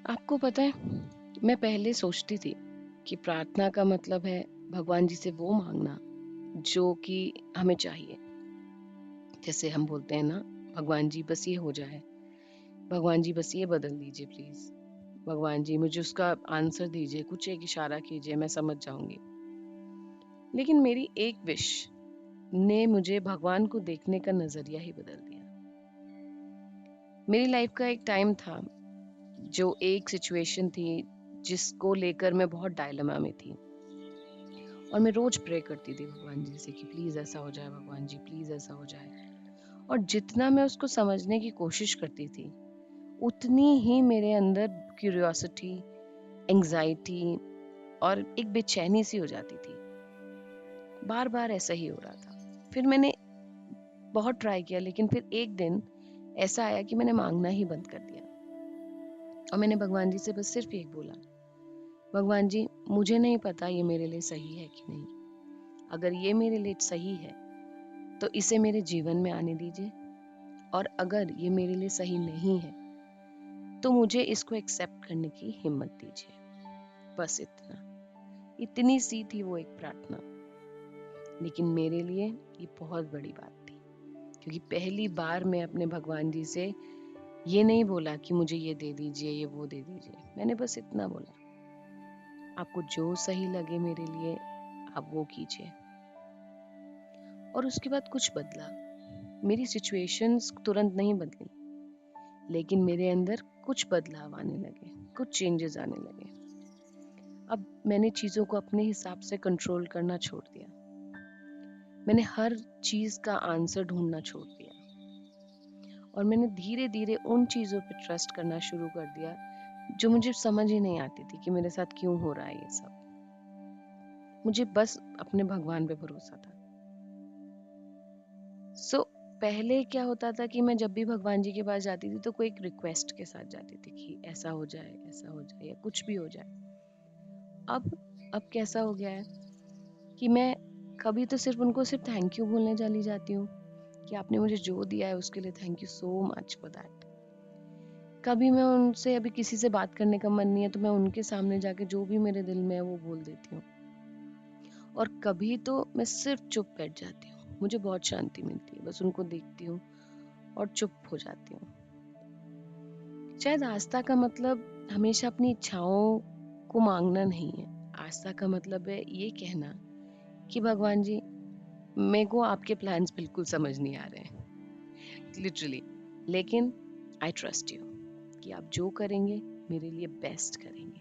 आपको पता है, मैं पहले सोचती थी कि प्रार्थना का मतलब है भगवान जी से वो मांगना जो कि हमें चाहिए। जैसे हम बोलते हैं ना, भगवान जी बस ये हो जाए, भगवान जी बस ये बदल दीजिए प्लीज, भगवान जी मुझे उसका आंसर दीजिए, कुछ एक इशारा कीजिए, मैं समझ जाऊंगी। लेकिन मेरी एक विश ने मुझे भगवान को देखने का नजरिया ही बदल दिया। मेरी लाइफ का एक टाइम था, जो एक सिचुएशन थी जिसको लेकर मैं बहुत डायलेमा में थी, और मैं रोज प्रे करती थी भगवान जी से कि प्लीज ऐसा हो जाए, भगवान जी प्लीज ऐसा हो जाए। और जितना मैं उसको समझने की कोशिश करती थी, उतनी ही मेरे अंदर क्यूरियोसिटी, एंजाइटी और एक बेचैनी सी हो जाती थी। बार बार ऐसा ही हो रहा था। फिर मैंने बहुत ट्राई किया, लेकिन फिर एक दिन ऐसा आया कि मैंने मांगना ही बंद कर दिया। और मैंने भगवान जी से बस सिर्फ एक बोला, भगवान जी मुझे नहीं पता ये मेरे लिए सही है कि नहीं। अगर ये मेरे लिए सही है तो इसे मेरे जीवन में आने दीजिए, और अगर ये मेरे लिए सही नहीं है तो मुझे इसको एक्सेप्ट करने की हिम्मत दीजिए। बस इतना, इतनी सी थी वो एक प्रार्थना। लेकिन मेरे लिए ये बहुत बड़ी बात थी, क्योंकि पहली बार मैं अपने भगवान जी से ये नहीं बोला कि मुझे ये दे दीजिए, ये वो दे दीजिए। मैंने बस इतना बोला, आपको जो सही लगे मेरे लिए आप वो कीजिए। और उसके बाद कुछ बदला। मेरी सिचुएशंस तुरंत नहीं बदली, लेकिन मेरे अंदर कुछ बदलाव आने लगे, कुछ चेंजेस आने लगे। अब मैंने चीज़ों को अपने हिसाब से कंट्रोल करना छोड़ दिया। मैंने हर चीज़ का आंसर ढूंढना छोड़ दिया, और मैंने धीरे धीरे उन चीज़ों पे ट्रस्ट करना शुरू कर दिया जो मुझे समझ ही नहीं आती थी कि मेरे साथ क्यों हो रहा है ये सब। मुझे बस अपने भगवान पे भरोसा था। सो पहले क्या होता था कि मैं जब भी भगवान जी के पास जाती थी तो कोई एक रिक्वेस्ट के साथ जाती थी कि ऐसा हो जाए, ऐसा हो जाए, या कुछ भी हो जाए। अब अब कैसा हो गया है कि मैं कभी तो सिर्फ उनको सिर्फ थैंक यू बोलने चली जाती हूँ कि आपने मुझे जो दिया है उसके लिए thank you so much for that. कभी मैं उनसे, अभी किसी से बात करने का मन नहीं है तो मैं उनके सामने जाके जो भी मेरे दिल में है वो बोल देती हूँ। और कभी तो मैं सिर्फ चुप बैठ जाती हूँ, मुझे बहुत शांति मिलती है, बस उनको देखती हूँ और चुप हो जाती हूँ। शायद आस्था का मतलब हमेशा अपनी इच्छाओं को मांगना नहीं है। आस्था का मतलब है ये कहना कि भगवान जी, मेरे को आपके प्लान्स बिल्कुल समझ नहीं आ रहे हैं, लिटरली, लेकिन आई ट्रस्ट यू कि आप जो करेंगे मेरे लिए बेस्ट करेंगे।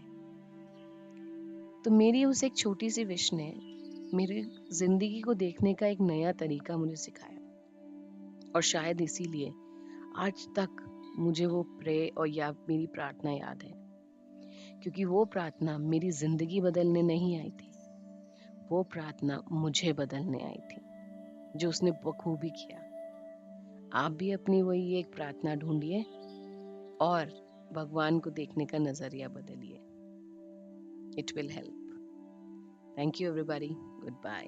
तो मेरी उस एक छोटी सी विश ने मेरी जिंदगी को देखने का एक नया तरीका मुझे सिखाया, और शायद इसीलिए आज तक मुझे वो प्रे और या मेरी प्रार्थना याद है, क्योंकि वो प्रार्थना मेरी जिंदगी बदलने नहीं आई थी, वो प्रार्थना मुझे बदलने आई थी, जो उसने बखूबी किया। आप भी अपनी वही एक प्रार्थना ढूंढिए और भगवान को देखने का नजरिया बदलिए। It will help. Thank you everybody. Good bye.